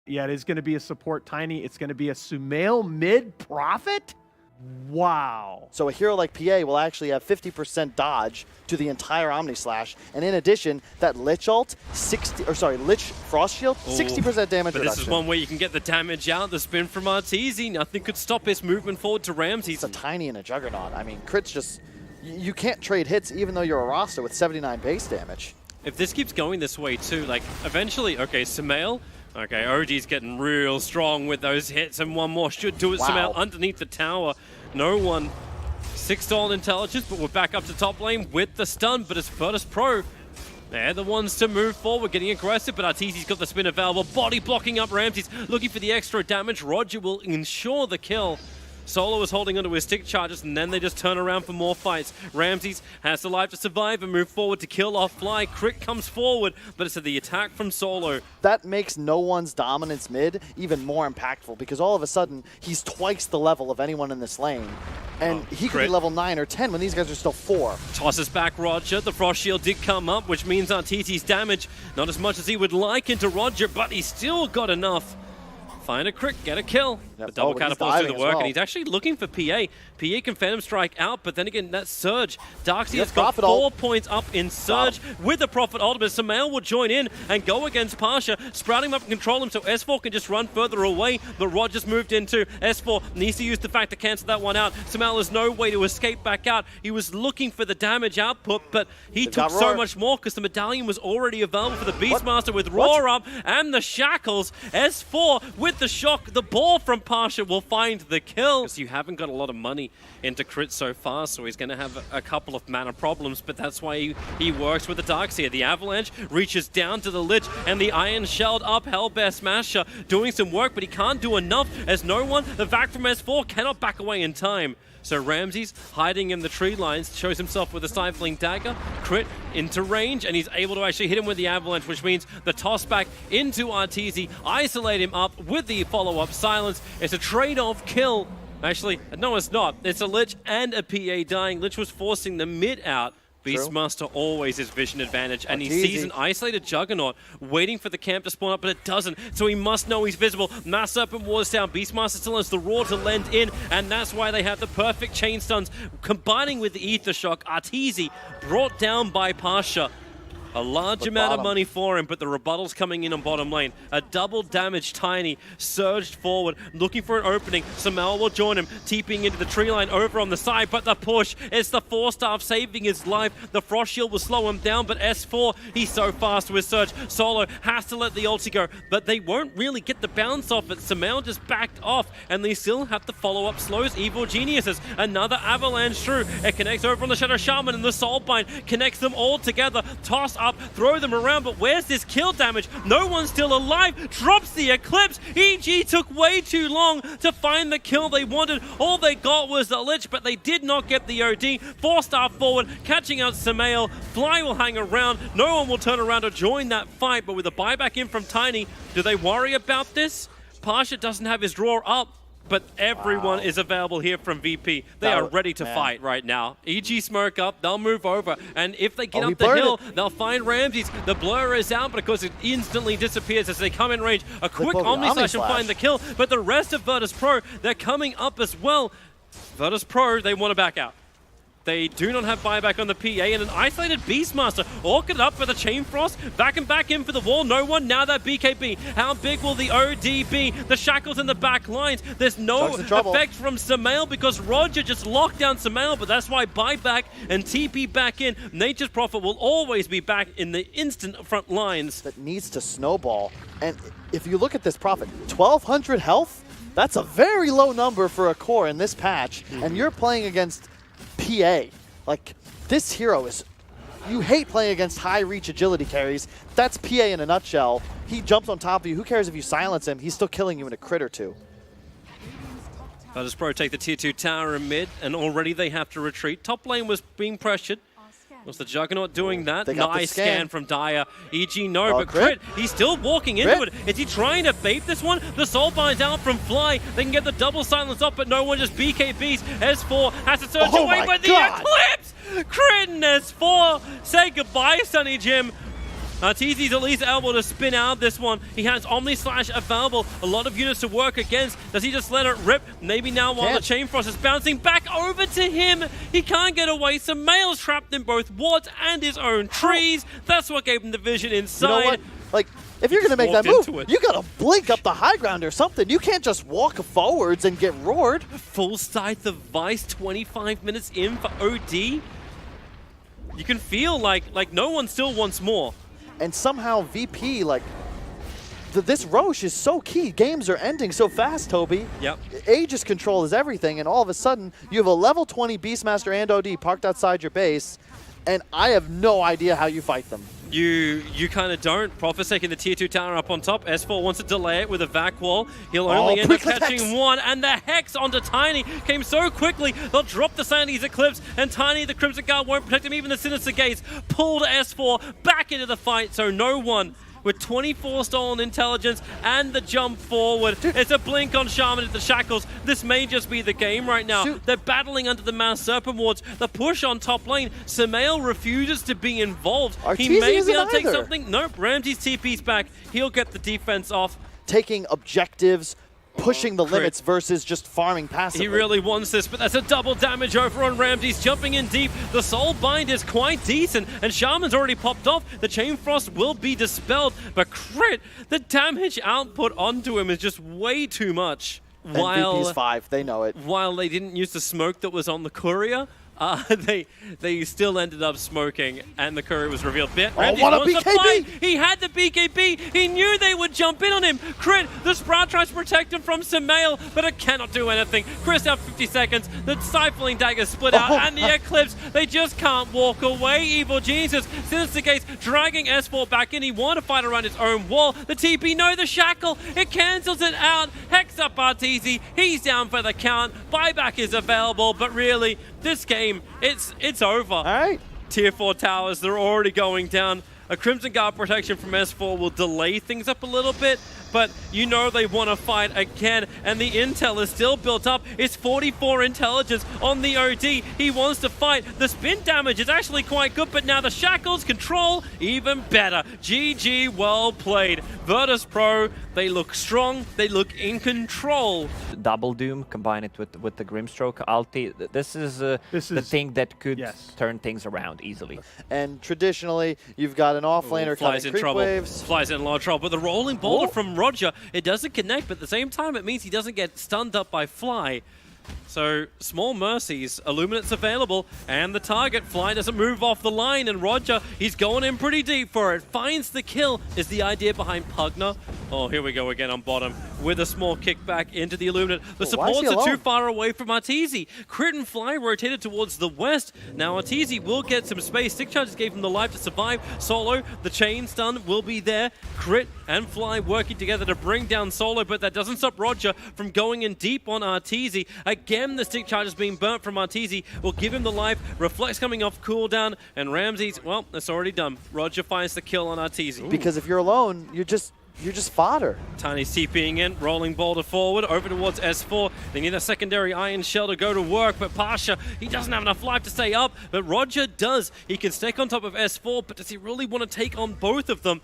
Yeah, it is going to be a support Tiny. It's going to be a Sumail mid Prophet? Wow. So a hero like PA will actually have 50% dodge to the entire Omni Slash, and in addition, that Lich ult, Lich Frost Shield, 60% damage but reduction. This is one where you can get the damage out, the spin from Arteezy. Nothing could stop his movement forward to Ramsey. It's a Tiny and a Juggernaut. I mean, crits just, you can't trade hits even though you're a roster with 79 base damage. If this keeps going this way too, like eventually, okay, Sumail. Okay, OG's getting real strong with those hits, and one more should do it. Wow. Sumail underneath the tower. No one. 6-stall intelligence, but we're back up to top lane with the stun. But it's Virtus Pro. They're the ones to move forward, getting aggressive, but Arteezy's got the spin available. Body blocking up Ramsey's, looking for the extra damage. Roger will ensure the kill. Solo is holding onto his stick charges, and then they just turn around for more fights. Ramsey has the life to survive and move forward to kill off Fly. Crit comes forward, but it's the attack from Solo. That makes no one's dominance mid even more impactful, because all of a sudden, he's twice the level of anyone in this lane. And he could be level 9 or 10 when these guys are still 4. Tosses back Roger. The Frost Shield did come up, which means Arteezy's damage, not as much as he would like into Roger, but he's still got enough. Find a crit, get a kill. Yep. The double catapults do the work, well. and he's actually looking for PA. PA can Phantom Strike out, but then again, that Surge. Darkseid's got 4 points up in Surge with the Prophet Ultimate. Sumail will join in and go against Pasha, sprouting him up and control him so S4 can just run further away, but Roger's moved into. S4 needs to use the fact to cancel that one out. Sumail has no way to escape back out. He was looking for the damage output, but he took so much more because the medallion was already available for the Beastmaster with Roar up and the Shackles. S4 with the shock. The ball from Pasha will find the kill. Because you haven't got a lot of money into crit so far, so he's going to have a couple of mana problems, but that's why he works with the Darkseid. The Avalanche reaches down to the Lich, and the Iron Shelled up Hellbear Smasher doing some work, but he can't do enough as no one, the Vac from S4, cannot back away in time. So Ramsey's hiding in the tree lines, shows himself with a Stifling Dagger, crit into range, and he's able to actually hit him with the Avalanche, which means the toss back into Arteezy, isolate him up with the follow-up Silence. It's a trade-off kill. Actually, no, it's not. It's a Lich and a PA dying. Lich was forcing the mid out. Beastmaster always his vision advantage, and he sees an isolated Juggernaut waiting for the camp to spawn up, but it doesn't, so he must know he's visible. Mass Serpent Wars down. Beastmaster still has the Roar to lend in, and that's why they have the perfect chain stuns, combining with the Ether Shock. Arteezy brought down by Pasha. A large amount of money for him, but the rebuttal's coming in on bottom lane. A double damage Tiny surged forward, looking for an opening. Sumail will join him, TPing into the tree line over on the side, but the push, it's the 4-staff saving his life. The Frost Shield will slow him down, but S4, he's so fast with Surge. Solo has to let the ulti go, but they won't really get the bounce off it. Sumail just backed off, and they still have to follow up slows. Evil Geniuses, another Avalanche through. It connects over on the Shadow Shaman, and the Soulbind connects them all together. Toss up, throw them around, but where's this kill damage? No one's still alive. Drops the Eclipse. EG took way too long to find the kill they wanted. All they got was the Lich, but they did not get the OD. 4-star forward, catching out Sumail. Fly will hang around. No one will turn around to join that fight, but with a buyback in from Tiny, do they worry about this? Pasha doesn't have his Roar up, but everyone is available here from VP. They are ready to fight right now. EG smoke up, they'll move over, and if they get up the hill, they'll find Ramsey's. The blur is out, but of course it instantly disappears as they come in range. A quick Omni Slash and find the kill, but the rest of Virtus Pro, they're coming up as well. Virtus Pro, they want to back out. They do not have buyback on the PA, and an isolated Beastmaster orchid up for the Chain Frost, back and back in for the wall. No one, now that BKB. How big will the OD be? The Shackles in the back lines. There's no effect from Sumail because Roger just locked down Sumail, but that's why buyback and TP back in. Nature's Prophet will always be back in the instant front lines. That needs to snowball, and if you look at this Prophet, 1,200 health? That's a very low number for a core in this patch, and you're playing against PA. Like, this hero is, you hate playing against high reach agility carries. That's PA in a nutshell. He jumps on top of you. Who cares if you silence him? He's still killing you in a crit or two. Virtus Pro take the tier 2 tower in mid, and already they have to retreat. Top lane was being pressured. Was the Juggernaut doing that? Nice scan from Dire. EG no, but crit. He's still walking into it. Is he trying to bait this one? The Soulbind's out from Fly. They can get the double silence off, but no one just BKBs. S4 has to surge away, but the Eclipse! Crit and S4! Say goodbye, Sunny Jim. Arteezy's at least able to spin out this one. He has Omni Slash available. A lot of units to work against. Does he just let it rip? Maybe now while the Chain Frost is bouncing back over to him. He can't get away. Samael's trapped in both wards and his own trees. That's what gave him the vision inside. You know what? Like, if you're going to make that move, you got to blink up the high ground or something. You can't just walk forwards and get roared. Full Scythe of Vice, 25 minutes in for OD. You can feel like no one still wants more. And somehow VP, like, this Roche is so key. Games are ending so fast, Toby. Yep. Aegis control is everything, and all of a sudden, you have a level 20 Beastmaster and OD parked outside your base, and I have no idea how you fight them. You kind of don't. Prophet's taking the tier 2 tower up on top. S4 wants to delay it with a vac wall. He'll only end up catching one, and the Hex onto Tiny came so quickly. They'll drop the Sanity's Eclipse, and Tiny, the Crimson Guard, won't protect him. Even the Sinister Gates pulled S4 back into the fight, so no one with 24 stolen intelligence and the jump forward. It's a blink on Shaman at the shackles. This may just be the game right now. They're battling under the Mass Serpent wards. The push on top lane. Samael refuses to be involved. Arteezy He may be able to take either. something. Nope, Ramsey's TP's back. He'll get the defense off. Taking objectives, pushing the limits versus just farming passively. He really wants this, but that's a double damage over on Ramsey's jumping in deep. The Soul Bind is quite decent, and Shaman's already popped off. The Chain Frost will be dispelled, but Crit, the damage output onto him is just way too much. And VP's 5, they know it. While they didn't use the smoke that was on the courier, they still ended up smoking, and the courier was revealed. What a BKB! He had the BKB. He knew they would jump in on him. Crit, the Sprout tries to protect him from Samael, but it cannot do anything. Chris out 50 seconds. The Stifling Dagger split out, and the Eclipse. They just can't walk away. Evil Geniuses. Sinister Gates dragging S4 back in. He wanted to fight around his own wall. The TP, no, the Shackle. It cancels it out. Hex up Arteezy. He's down for the count. Buyback is available, but really, this game, it's over. All right. Tier 4 towers, they're already going down. A Crimson Guard protection from S4 will delay things up a little bit, but you know they want to fight again, and the intel is still built up. It's 44 intelligence on the OD. He wants to fight. The spin damage is actually quite good, but now the Shackles control even better. GG, well played. Virtus Pro, they look strong, they look in control. Double Doom, combine it with the Grimstroke ulti. This is the thing that could turn things around easily. And traditionally, you've got an offlaner flies cutting in creep trouble. waves. Flies in a lot of trouble. But the rolling boulder from Roger, it doesn't connect, but at the same time, it means he doesn't get stunned up by Fly. So, small mercies, Illuminate's available, and the target, Fly doesn't move off the line, and Roger, he's going in pretty deep for it. Finds the kill, is the idea behind Pugner. Oh, here we go again on bottom, with a small kickback into the Illuminate. The supports are too far away from Arteezy. Crit and Fly rotated towards the west. Now Arteezy will get some space. Stick Charges gave him the life to survive. Solo, the chain stun will be there. Crit and Fly working together to bring down Solo, but that doesn't stop Roger from going in deep on Arteezy. Again, the stick charges being burnt from Arteezy will give him the life. Reflex coming off cooldown, and Ramsey's, well, that's already done. Roger finds the kill on Arteezy. Because if you're alone, you're just fodder. Tiny's TPing in, rolling boulder forward, over towards S4. They need a secondary Iron Shell to go to work, but Pasha, he doesn't have enough life to stay up, but Roger does. He can stake on top of S4, but does he really want to take on both of them?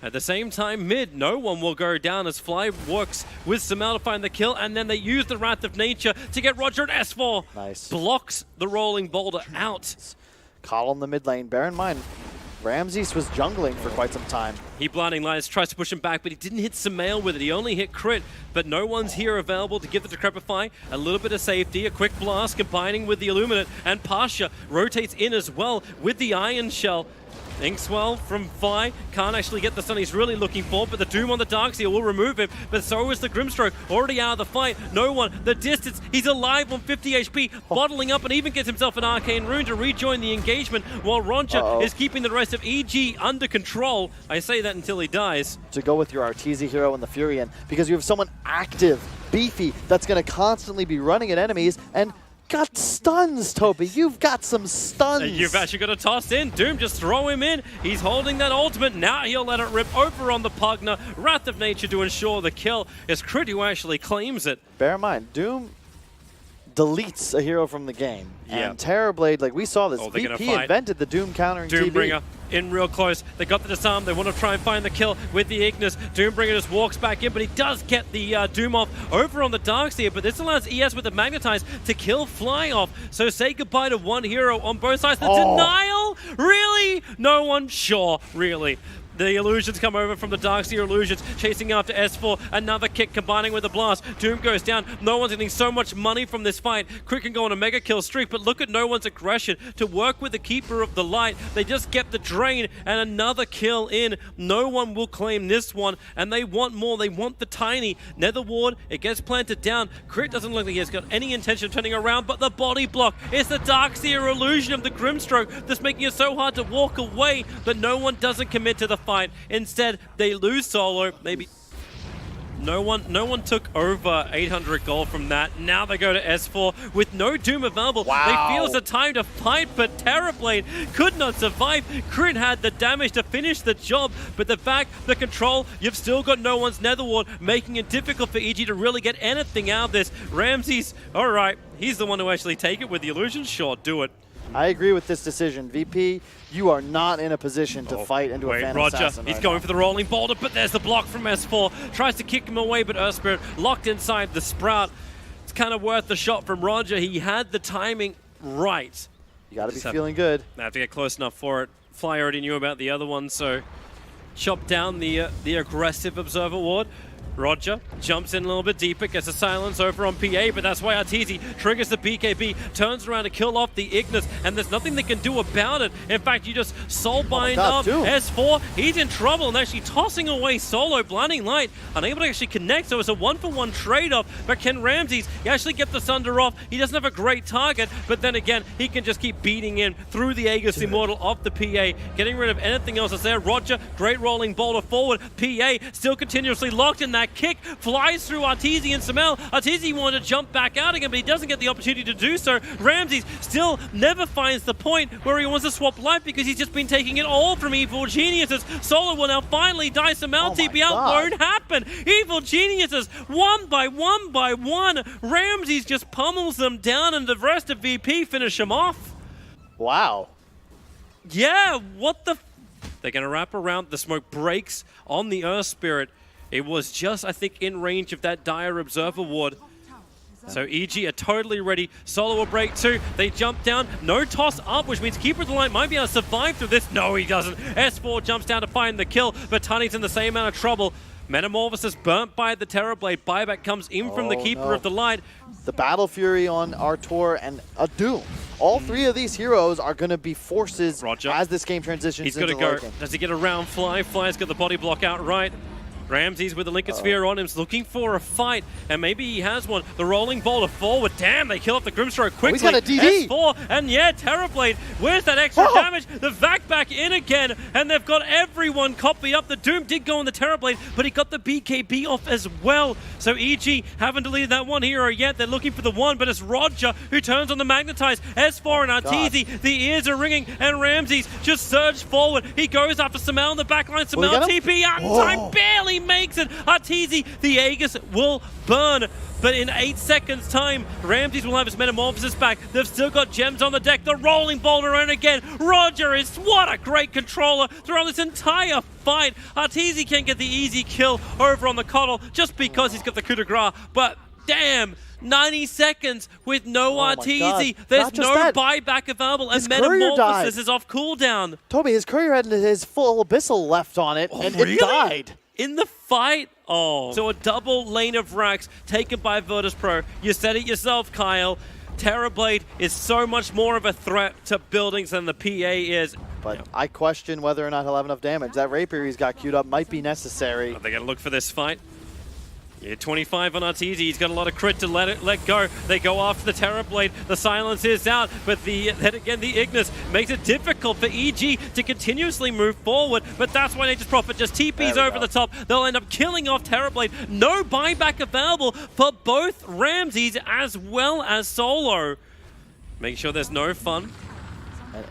At the same time, mid, no one will go down as Fly works with Samael to find the kill, and then they use the Wrath of Nature to get Roger and S4. Nice. Blocks the rolling boulder out. Call in the mid lane. Bear in mind, Ramses was jungling for quite some time. He Blinding Lights tries to push him back, but he didn't hit Samael with it. He only hit Crit, but no one's here available to give the Decrepify a little bit of safety. A quick blast combining with the Illuminate, and Pasha rotates in as well with the Iron Shell. Inkswell from Fly can't actually get the stun he's really looking for, but the Doom on the Darkseer will remove him, but so is the Grimstroke, already out of the fight. No one, the distance, he's alive on 50 HP, bottling up and even gets himself an Arcane Rune to rejoin the engagement, while Roncha is keeping the rest of EG under control. I say that until he dies. To go with your Arteezy hero and the Furion, because you have someone active, beefy, that's going to constantly be running at enemies, and got stuns, Toby. You've got some stuns. You've actually got to toss in. Doom, just throw him in. He's holding that ultimate. Now he'll let it rip over on the Pugner. Wrath of Nature to ensure the kill. It's Crit who actually claims it. Bear in mind, Doom deletes a hero from the game. And Terrorblade, like we saw this, VP invented the Doom countering Doombringer in real close. They got the disarm. They want to try and find the kill with the Ignis. Doombringer just walks back in, but he does get the Doom off over on the Darkseer. But this allows ES with the Magnetize to kill Fly off. So say goodbye to one hero on both sides. The denial? Really? No one? Sure, really. The illusions come over from the Darkseer illusions, chasing after S4. Another kick combining with a blast. Doom goes down. No one's getting so much money from this fight. Crit can go on a mega kill streak, but look at no one's aggression to work with the Keeper of the Light. They just get the drain and another kill in. No one will claim this one, and they want more. They want the tiny. Nether Ward, it gets planted down. Crit doesn't look like he has got any intention of turning around, but the body block. It's the Darkseer illusion of the Grimstroke that's making it so hard to walk away, but no one doesn't commit to the fight. Instead, they lose solo. Maybe no one took over 800 gold from that. Now they go to S4 with no Doom available. Wow. They feel it's a time to fight, but Terrorblade could not survive. Crit had the damage to finish the job, but the fact, the control, you've still got no one's Nether Ward, making it difficult for EG to really get anything out of this. Ramses, all right, he's the one who actually take it with the illusion. Sure, do it. I agree with this decision. VP, you are not in a position to fight into a Phantom Assassin. He's going for the rolling boulder, but there's the block from S4. Tries to kick him away, but Earth Spirit locked inside the Sprout. It's kind of worth the shot from Roger. He had the timing right. You got to be feeling good. I have to get close enough for it. Fly already knew about the other one, so chop down the aggressive Observer Ward. Roger jumps in a little bit deeper, gets a silence over on PA, but that's why Arteezy triggers the BKB, turns around to kill off the Ignis, and there's nothing they can do about it. In fact, you just soul bind up S4. He's in trouble and actually tossing away Solo. Blinding Light, unable to actually connect, so it's a 1-for-1 trade-off. But can Ramses actually get the Sunder off? He doesn't have a great target, but then again, he can just keep beating in through the Aegis Immortal off the PA, getting rid of anything else that's there. Roger, great rolling boulder forward. PA still continuously locked in. That kick flies through Arteezy and Samel. Arteezy wanted to jump back out again, but he doesn't get the opportunity to do so. Ramses still never finds the point where he wants to swap life because he's just been taking it all from Evil Geniuses. Solo will now finally die. Samel TP out won't happen. Evil Geniuses, one by one. Ramses just pummels them down, and the rest of VP finish him off. Wow. Yeah, what the... They're going to wrap around. The smoke breaks on the Earth Spirit. It was just, I think, in range of that dire Observer Ward. So EG are totally ready. Solo will break too. They jump down. No toss up, which means Keeper of the Light might be able to survive through this. No, he doesn't. S4 jumps down to find the kill, but Tani's in the same amount of trouble. Metamorphosis burnt by the Terrorblade. Buyback comes in from the Keeper of the Light. The Battle Fury on Artur and a Doom. All three of these heroes are going to be forces as this game transitions. He's got to go. Does he get around Fly? Fly's got the body block out right. Ramses with the Lincoln Sphere on him, looking for a fight, and maybe he has one. The rolling boulder forward. Damn, they kill off the Grimstroke quickly. He's got a DD. S4, and yeah, Terrorblade. Where's that extra damage? The Vac back in again, and they've got everyone copy up. The Doom did go on the Terrorblade, but he got the BKB off as well. So EG haven't deleted that one hero yet. They're looking for the one, but it's Roger who turns on the Magnetize. S4 and Arteezy, the ears are ringing, and Ramses just surged forward. He goes after Samel in the backline. Samel TP out in time, barely makes it. Arteezy, the Aegis will burn, but in 8 seconds time, Ramses will have his Metamorphosis back. They've still got gems on the deck. The rolling boulder, and again, Roger is, what a great controller throughout this entire fight. Arteezy can get the easy kill over on the Coddle just because he's got the coup de grace, but damn, 90 seconds with no Arteezy. There's no buyback available, and Metamorphosis is off cooldown. Toby, his courier had his full Abyssal left on it, and it died. In the fight? Oh. So a double lane of racks taken by Virtus Pro. You said it yourself, Kyle. Terrorblade is so much more of a threat to buildings than the PA is. But I question whether or not he'll have enough damage. That rapier he's got queued up might be necessary. Are they going to look for this fight? Yeah, 25 on Arteezy. He's got a lot of crit to let go. They go after the Terrorblade. The silence is out, but then again, the Ignis makes it difficult for EG to continuously move forward. But that's why Nature's Prophet just TPs over the top. They'll end up killing off Terrorblade. No buyback available for both Ramses as well as Solo. Make sure there's no fun. And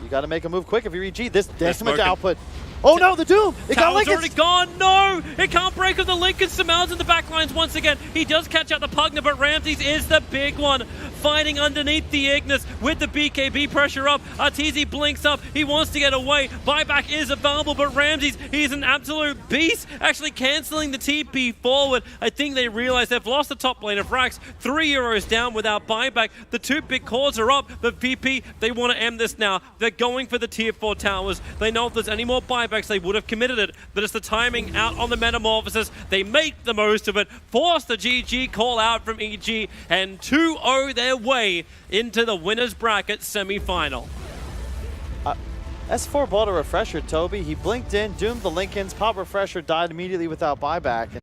you got to make a move quick if you're EG. This damage output. Oh no, the Doom! It got Tower's Linken's! already gone. No! It can't break up the Lincoln. Samel's in the back lines once again. He does catch out the Pugner, but Ramses is the big one. Fighting underneath the Ignis with the BKB pressure up. Arteezy blinks up. He wants to get away. Buyback is available, but Ramses, he's an absolute beast. Actually cancelling the TP forward. I think they realize they've lost the top lane of Rax. 3 euros down without buyback. The two big cores are up, but VP, they want to end this now. They're going for the tier 4 towers. They know if there's any more buybacks, they would have committed it. But it's the timing out on the Metamorphosis. They make the most of it, force the GG call out from EG, and 2-0 their way into the winner's bracket semi-final. S4 bought a refresher, Toby. He blinked in, doomed the Lincolns, pop refresher, died immediately without buyback.